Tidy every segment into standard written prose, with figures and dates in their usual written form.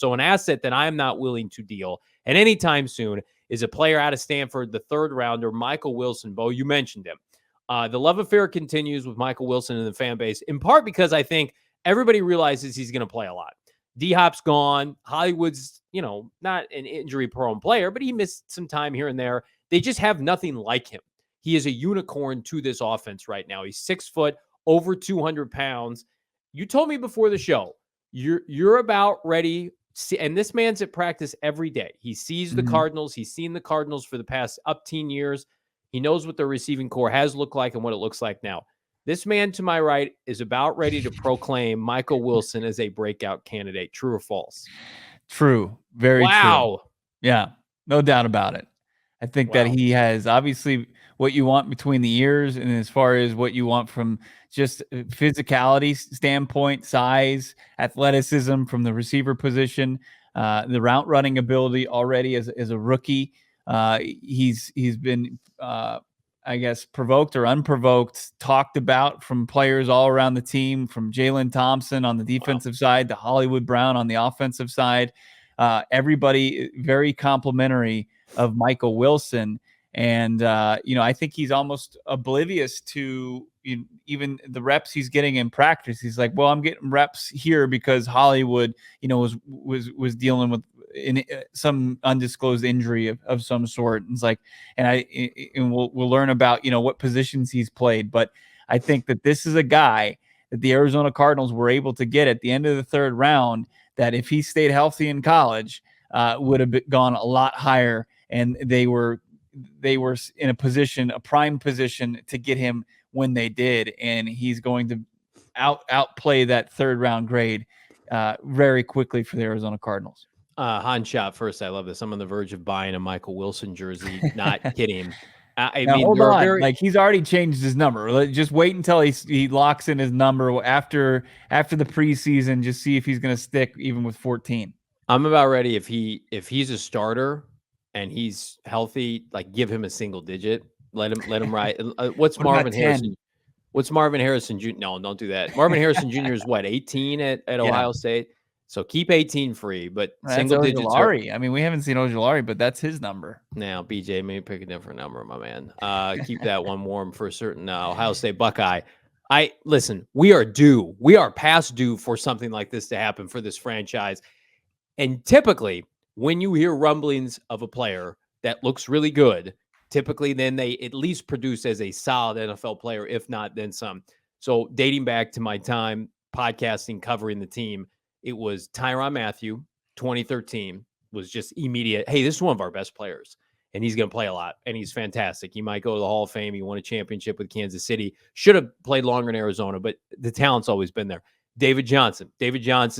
So an asset that I'm not willing to deal and anytime soon is a player out of Stanford, the third rounder, Michael Wilson. Bo, you mentioned him. The love affair continues with Michael Wilson and the fan base, in part because I think everybody realizes he's going to play a lot. D-Hop's gone. Hollywood's, not an injury-prone player, but he missed some time here and there. They just have nothing like him. He is a unicorn to this offense right now. He's 6 foot, over 200 pounds. You told me before the show, you're about ready. And this man's at practice every day. He sees the Cardinals. He's seen the Cardinals for the past 10 years. He knows what their receiving core has looked like and what it looks like now. This man to my right is about ready to proclaim Michael Wilson as a breakout candidate. True or false? True. Very true. Yeah, no doubt about it. I think that he has obviously what you want between the ears, and as far as what you want from just physicality standpoint, size, athleticism from the receiver position, the route running ability already as a rookie. He's been I guess provoked or unprovoked, talked about from players all around the team, from Jalen Thompson on the defensive side to Hollywood Brown on the offensive side. Everybody very complimentary of Michael Wilson. And, I think he's almost oblivious to even the reps he's getting in practice. He's like, well, I'm getting reps here because Hollywood, was dealing with some undisclosed injury of some sort. And it's like, and we'll learn about, what positions he's played. But I think that this is a guy that the Arizona Cardinals were able to get at the end of the third round, that if he stayed healthy in college, would have gone a lot higher. And they were in a prime position to get him when they did. And he's going to outplay that third round grade very quickly for the Arizona Cardinals. Han Shot first. I love this. I'm on the verge of buying a Michael Wilson jersey. Not kidding. Hold on. Like, he's already changed his number. Just wait until he locks in his number after the preseason. Just see if he's going to stick even with 14. I'm about ready. If he's a starter and he's healthy, like, give him a single digit. Let him ride. What's Marvin Harrison? What's Marvin Harrison Jr.? No, don't do that. Marvin Harrison Jr. is what, 18 at Ohio State? So keep 18 free, but single digits. I mean, we haven't seen Ojulari, but that's his number. Now, BJ, maybe pick a different number, my man. Keep that one warm for a certain Ohio State Buckeye. Listen, we are due. We are past due for something like this to happen for this franchise. And typically, when you hear rumblings of a player that looks really good, typically then they at least produce as a solid NFL player, if not then some. So dating back to my time podcasting, covering the team, it was Tyrann Mathieu, 2013, was just immediate. Hey, this is one of our best players, and he's going to play a lot, and he's fantastic. He might go to the Hall of Fame. He won a championship with Kansas City. Should have played longer in Arizona, but the talent's always been there. David Johnson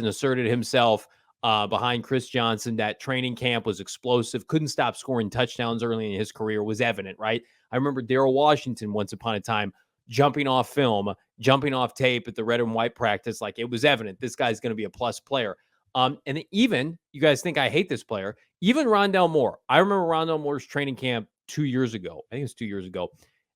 asserted himself behind Chris Johnson. That training camp was explosive. Couldn't stop scoring touchdowns early in his career. Was evident, right? I remember Darrell Washington once upon a time jumping off film, jumping off tape at the red and white practice. Like, it was evident this guy's going to be a plus player. And even, you guys think I hate this player, even Rondale Moore. I remember Rondale Moore's training camp 2 years ago. I think it was 2 years ago,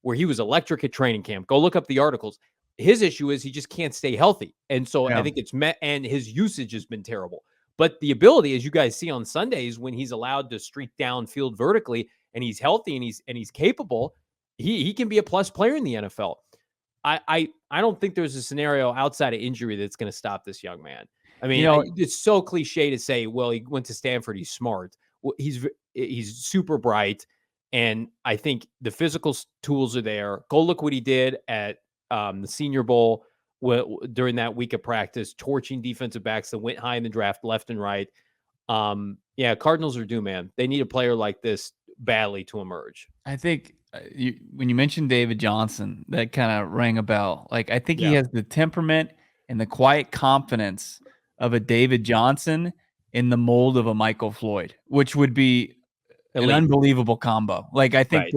where he was electric at training camp. Go look up the articles. His issue is he just can't stay healthy. And so I think it's met, and his usage has been terrible. But the ability, as you guys see on Sundays, when he's allowed to streak downfield vertically and he's healthy and he's capable, he can be a plus player in the NFL. I don't think there's a scenario outside of injury that's going to stop this young man. I mean, it's so cliche to say, well, he went to Stanford, he's smart. Well, he's super bright, and I think the physical tools are there. Go look what he did at the Senior Bowl during that week of practice, torching defensive backs that went high in the draft, left and right. Cardinals are due, man. They need a player like this badly to emerge. I think when you mentioned David Johnson, that kind of rang a bell. Like, I think he has the temperament and the quiet confidence of a David Johnson in the mold of a Michael Floyd, which would be an unbelievable combo. Like, I think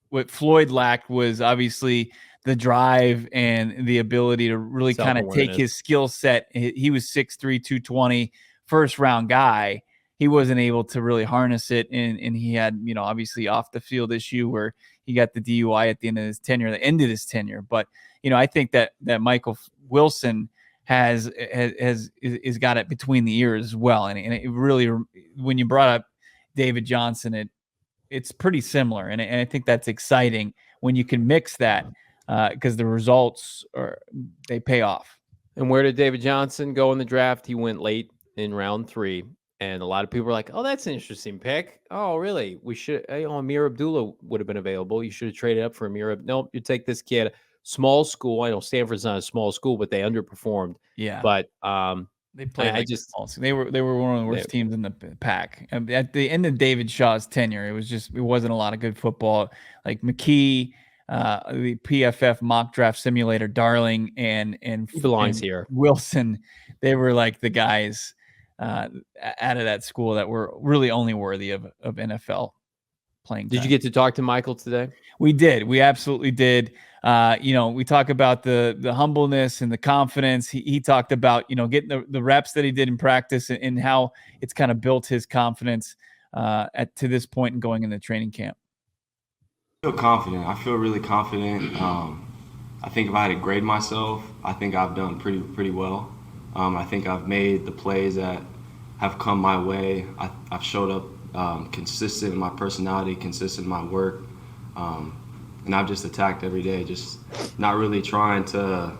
what Floyd lacked was obviously the drive and the ability to really kind of take his skill set. He was 6'3", 220, first round guy. He wasn't able to really harness it. And he had, obviously off the field issue where he got the DUI at the end of his tenure, that ended his tenure. But, I think that Michael Wilson is got it between the ears as well. And it really, when you brought up David Johnson, it's pretty similar. And I think that's exciting when you can mix that because the results they pay off. And where did David Johnson go in the draft? He went late in round 3. And a lot of people were like, "Oh, that's an interesting pick. Oh, really? We should. Amir Abdullah would have been available. You should have traded up for Amir. Nope, you take this kid. Small school. I know Stanford's not a small school, but they underperformed. Yeah, but they played I just they were one of the worst teams in the pack. At the end of David Shaw's tenure, it wasn't a lot of good football. Like McKee, the PFF mock draft simulator darling, and he belongs here. Wilson, they were like the guys out of that school that were really only worthy of NFL playing time. Did you get to talk to Michael today? We did. We absolutely did. We talk about the humbleness and the confidence. He talked about, getting the reps that he did in practice and how it's kind of built his confidence to this point and going into training camp. I feel confident. I feel really confident. I think if I had to grade myself, I think I've done pretty well. I think I've made the plays that have come my way. I've showed up consistent in my personality, consistent in my work. And I've just attacked every day, just not really trying to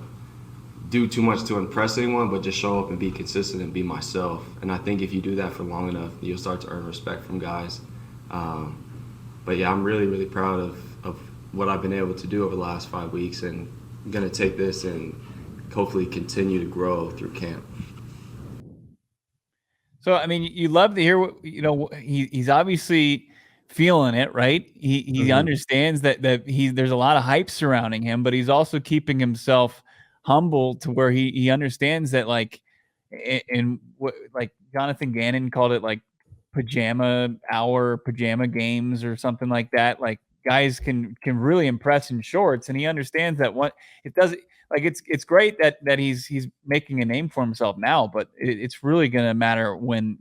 do too much to impress anyone, but just show up and be consistent and be myself. And I think if you do that for long enough, you'll start to earn respect from guys. But yeah, I'm really, really proud of what I've been able to do over the last 5 weeks, and I'm going to take this and hopefully continue to grow through camp. So, I mean, you love to hear what, he's obviously feeling it, right? He understands that there's a lot of hype surrounding him, but he's also keeping himself humble to where he understands that, like, and what, like Jonathan Gannon called it, like pajama games or something like that. Like, guys can really impress in shorts, and he understands that what it does. Like, it's great that he's making a name for himself now, but it's really going to matter when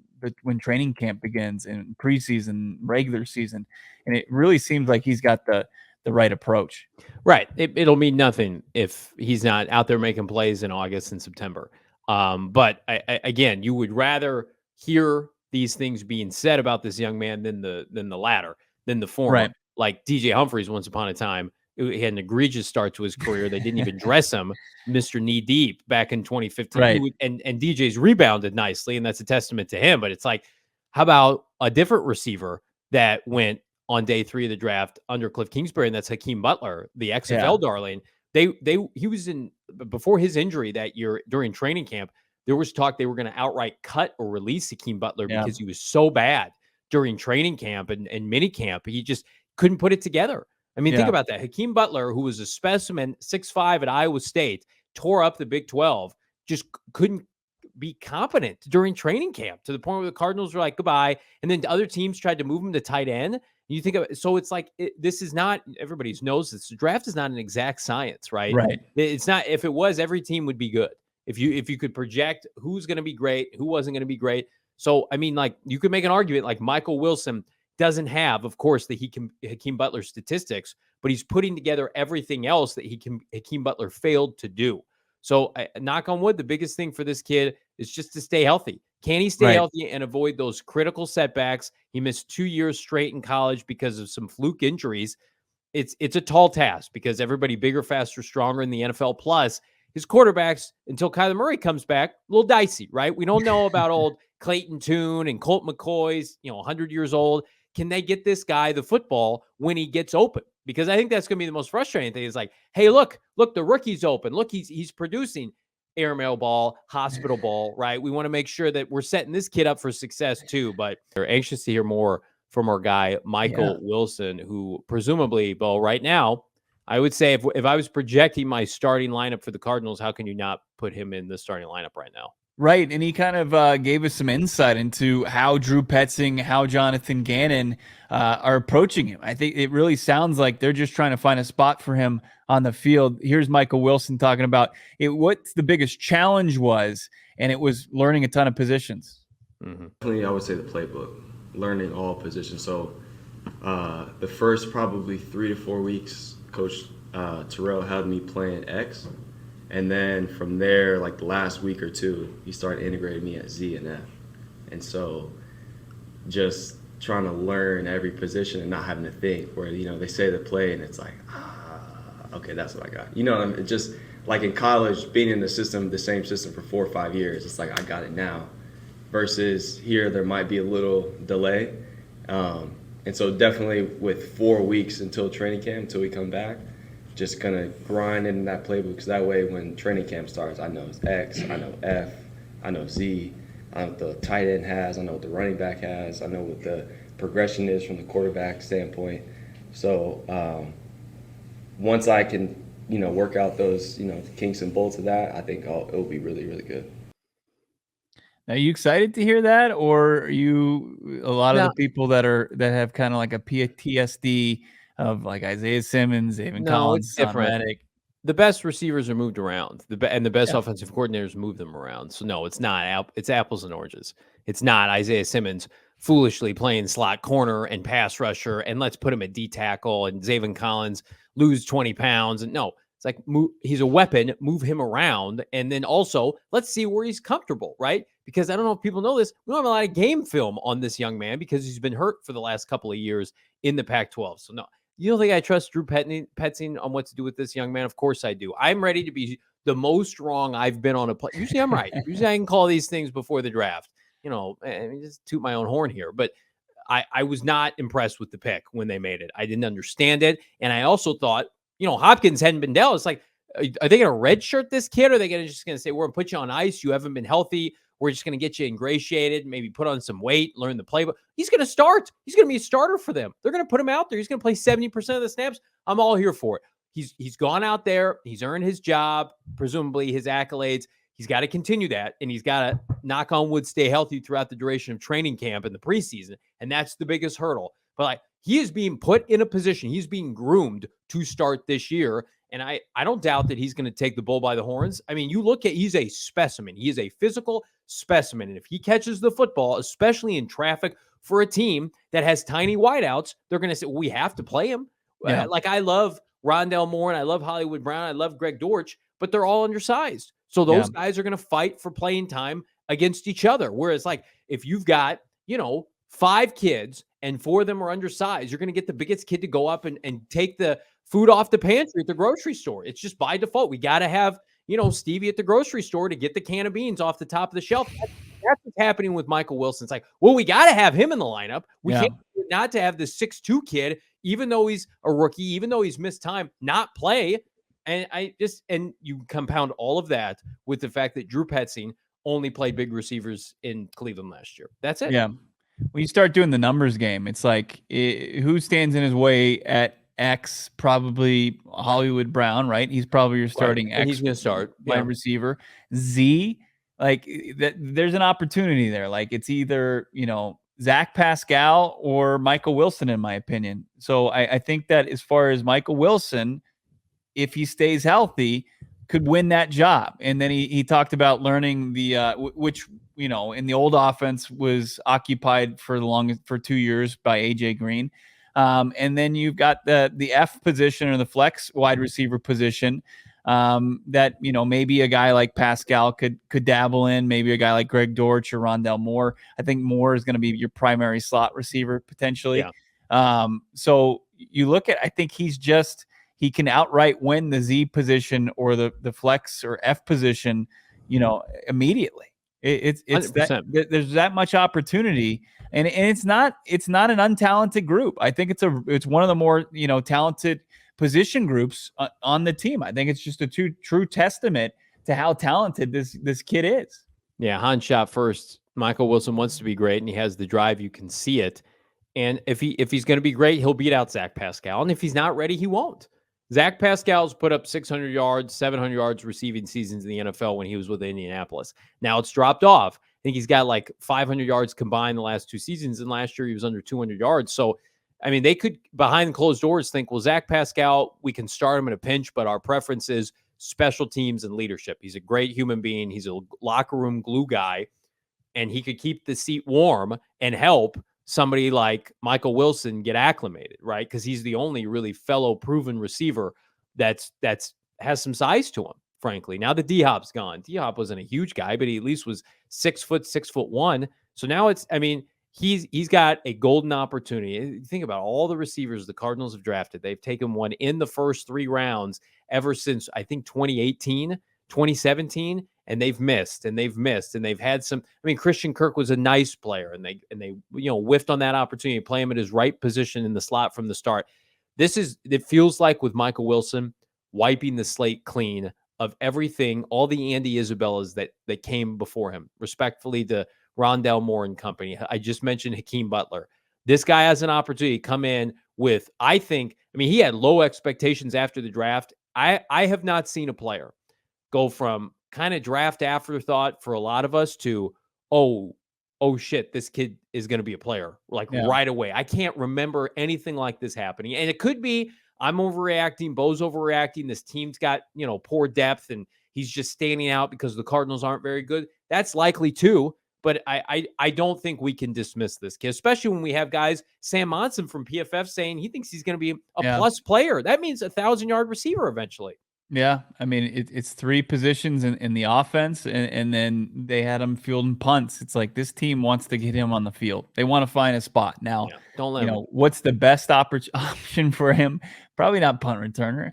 training camp begins and preseason, regular season. And it really seems like he's got the right approach. Right. It'll mean nothing if he's not out there making plays in August and September. But again, you would rather hear these things being said about this young man than the latter, than the former. Right. Like DJ Humphries once upon a time, he had an egregious start to his career. They didn't even dress him, Mr. Knee Deep, back in 2015. Right. And DJ's rebounded nicely, and that's a testament to him. But it's like, how about a different receiver that went on day 3 of the draft under Cliff Kingsbury, and that's Hakeem Butler, the XFL darling. He was in, before his injury that year during training camp, there was talk they were going to outright cut or release Hakeem Butler because he was so bad during training camp and mini camp. He just couldn't put it together. I mean, think about that. Hakeem Butler, who was a specimen, 6'5" at Iowa State, tore up the Big 12, just couldn't be competent during training camp to the point where the Cardinals were like, goodbye. And then other teams tried to move him to tight end. You think of it, so it's like, this is not, everybody knows this. The draft is not an exact science, right? Right. It's not. If it was, every team would be good. If you could project who's going to be great, who wasn't going to be great. So, I mean, like, you could make an argument like Michael Wilson doesn't have, of course, the Hakeem Butler statistics, but he's putting together everything else that Hakeem Butler failed to do. So, knock on wood, the biggest thing for this kid is just to stay healthy. Can he stay healthy and avoid those critical setbacks? He missed 2 years straight in college because of some fluke injuries. It's a tall task because everybody bigger, faster, stronger in the NFL. Plus, his quarterbacks, until Kyler Murray comes back, a little dicey, right? We don't know about old Clayton Tune and Colt McCoy's, 100 years old. Can they get this guy the football when he gets open? Because I think that's going to be the most frustrating thing is like, hey, look, the rookie's open. Look, he's producing airmail ball, hospital ball, right? We want to make sure that we're setting this kid up for success too. But we're anxious to hear more from our guy, Michael Wilson, who presumably, Bo, right now, I would say if I was projecting my starting lineup for the Cardinals, how can you not put him in the starting lineup right now? Right, and he kind of gave us some insight into how Drew Petzing, how Jonathan Gannon are approaching him. I think it really sounds like they're just trying to find a spot for him on the field. Here's Michael Wilson talking about what the biggest challenge was, and it was learning a ton of positions. Definitely, I would say the playbook, learning all positions. So the first probably 3 to 4 weeks, Coach Terrell had me playing X. And then from there, like the last week or two, he started integrating me at Z and F. And so just trying to learn every position and not having to think where, they say the play and it's like, okay, that's what I got. You know what I mean? It just like in college, being in the same system for 4 or 5 years, it's like, I got it now. Versus here, there might be a little delay. And so definitely with 4 weeks until training camp, until we come back, just gonna grind in that playbook, because that way when training camp starts, I know it's X, I know F, I know Z, I know what the tight end has, I know what the running back has, I know what the progression is from the quarterback standpoint. So once I can, work out those, kinks and bolts of that, I think it'll be really, really good. Are you excited to hear that, or are you a lot of No, the people that have kind of like a PTSD of like Isaiah Simmons, David no, it's Collins, Son different. Reddick? The best receivers are moved around, and the best Yeah, offensive coordinators move them around. So no, it's not. It's apples and oranges. It's not Isaiah Simmons foolishly playing slot corner and pass rusher, and let's put him at D tackle, and Zaven Collins lose 20 pounds. And no, it's like he's a weapon. Move him around, and then also let's see where he's comfortable, right? Because I don't know if people know this, we don't have a lot of game film on this young man because he's been hurt for the last couple of years in the Pac-12. So no, you don't think I trust Drew Petzing on what to do with this young man? Of course I do. I'm ready to be the most wrong I've been on a play. Usually I'm right. Usually I can call these things before the draft. Just toot my own horn here. But I was not impressed with the pick when they made it. I didn't understand it. And I also thought, Hopkins hadn't been dealt. It's like, are they going to redshirt this kid? Or are they just going to say, we're going to put you on ice. You haven't been healthy. We're just going to get you ingratiated, maybe put on some weight, learn the playbook. He's going to start. He's going to be a starter for them. They're going to put him out there. He's going to play 70% of the snaps. I'm all here for it. He's gone out there. He's earned his job, presumably his accolades. He's got to continue that, and he's got to, knock on wood, stay healthy throughout the duration of training camp and the preseason, and that's the biggest hurdle. But he is being put in a position. He's being groomed to start this year. And I don't doubt that he's going to take the bull by the horns. I mean, he's a specimen. He is a physical specimen. And if he catches the football, especially in traffic for a team that has tiny wideouts, they're going to say, we have to play him. Yeah. I love Rondale Moore and I love Hollywood Brown. I love Greg Dortch, but they're all undersized. So those guys are going to fight for playing time against each other. Whereas if you've got, 5 kids and 4 of them are undersized, you're going to get the biggest kid to go up and take the food off the pantry at the grocery store. It's just by default. We got to have, Stevie at the grocery store to get the can of beans off the top of the shelf. That's what's happening with Michael Wilson. It's like, well, we got to have him in the lineup. We can't not to have the 6'2" kid, even though he's a rookie, even though he's missed time, not play. And and you compound all of that with the fact that Drew Petzing only played big receivers in Cleveland last year. That's it. Yeah. When you start doing the numbers game, it's like who stands in his way at X? Probably Hollywood Brown, right? He's probably your starting X. And he's going to start wide receiver. Z, there's an opportunity there. Like it's either Zach Pascal or Michael Wilson, in my opinion. So I think that as far as Michael Wilson, if he stays healthy, could win that job. And then he talked about learning the which in the old offense was occupied for 2 years by AJ Green. And then you've got the F position or the flex wide receiver position that maybe a guy like Pascal could dabble in, maybe a guy like Greg Dortch or Rondale Moore. I think Moore is going to be your primary slot receiver potentially. Yeah. So you look at, I think he can outright win the Z position or the flex or F position, immediately. It's that there's that much opportunity, and it's not an untalented group. I think it's one of the more talented position groups on the team. I think it's just a true testament to how talented this kid is. Yeah, Hans shot first. Michael Wilson wants to be great, and he has the drive. You can see it. And if he's going to be great, he'll beat out Zach Pascal. And if he's not ready, he won't. Zach Pascal's put up 600 yards, 700 yards receiving seasons in the NFL when he was with Indianapolis. Now it's dropped off. I think he's got 500 yards combined the last 2 seasons, and last year he was under 200 yards. So, I mean, they could, behind closed doors, think, well, Zach Pascal, we can start him in a pinch, but our preference is special teams and leadership. He's a great human being. He's a locker room glue guy, and he could keep the seat warm and help somebody like Michael Wilson get acclimated, right? Because he's the only really fellow proven receiver that's has some size to him frankly. Now the D-Hop's gone. D-Hop wasn't a huge guy, but he at least was 6'1". So now it's, I mean, he's got a golden opportunity. Think about all the receivers the Cardinals have drafted. They've taken one in the first 3 rounds ever since, I think, 2018, 2017, and they've missed and they've missed and they've had some. I mean, Christian Kirk was a nice player, and they whiffed on that opportunity to play him at his right position in the slot from the start. It feels like with Michael Wilson wiping the slate clean of everything, all the Andy Isabellas that came before him, respectfully to Rondell Moore and company. I just mentioned Hakeem Butler. This guy has an opportunity to come in with, I mean, he had low expectations after the draft. I have not seen a player go from kind of draft afterthought for a lot of us to, oh shit, this kid is going to be a player right away. I can't remember anything like this happening. And it could be I'm overreacting, Bo's overreacting. This team's got, poor depth and he's just standing out because the Cardinals aren't very good. That's likely too. But I don't think we can dismiss this kid, especially when we have guys, Sam Monson from PFF saying he thinks he's going to be a plus player. That means 1,000-yard receiver eventually. Yeah, I mean, it's 3 positions in the offense, and then they had him fielding punts. It's like this team wants to get him on the field. They want to find a spot. Now, don't let him. What's the best option for him? Probably not punt returner.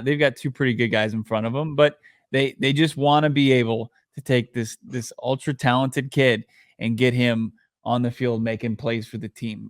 They've got 2 pretty good guys in front of them, but they just want to be able to take this ultra talented kid and get him on the field making plays for the team.